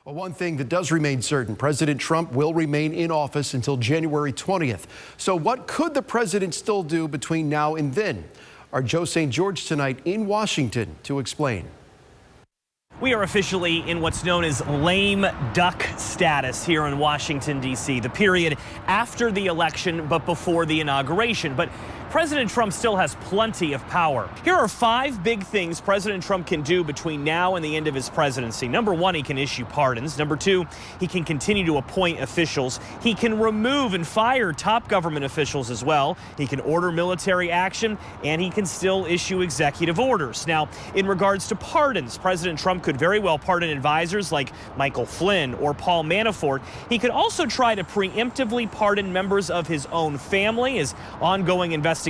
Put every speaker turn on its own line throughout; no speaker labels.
Well, one thing that does remain certain, President Trump will remain in office until January 20th. So what could the president still do between now and then? Our Joe St. George tonight in Washington to explain.
We are officially in what's known as lame duck status here in Washington, D.C., the period after the election but before the inauguration. But President Trump still has plenty of power. Here are 5 big things President Trump can do between now and the end of his presidency. Number 1, he can issue pardons. Number 2, he can continue to appoint officials. He can remove and fire top government officials as well. He can order military action, and he can still issue executive orders. Now, in regards to pardons, President Trump could very well pardon advisors like Michael Flynn or Paul Manafort. He could also try to preemptively pardon members of his own family as ongoing investigations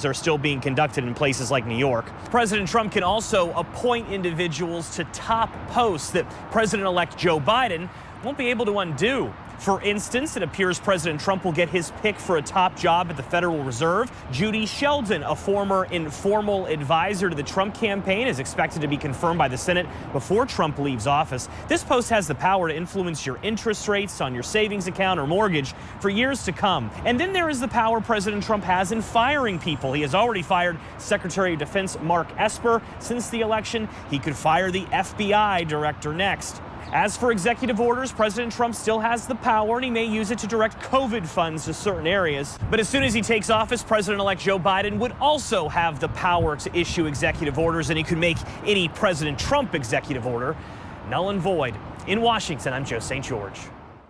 are still being conducted in places like New York. President Trump can also appoint individuals to top posts that President-elect Joe Biden won't be able to undo. For instance, it appears President Trump will get his pick for a top job at the Federal Reserve. Judy Sheldon, a former informal advisor to the Trump campaign, is expected to be confirmed by the Senate before Trump leaves office. This post has the power to influence your interest rates on your savings account or mortgage for years to come. And then there is the power President Trump has in firing people. He has already fired Secretary of Defense Mark Esper since the election. He could fire the FBI director next. As for executive orders, President Trump still has the power, and he may use it to direct COVID funds to certain areas. But as soon as he takes office, President-elect Joe Biden would also have the power to issue executive orders, and he could make any President Trump executive order null and void. In Washington, I'm Joe St. George.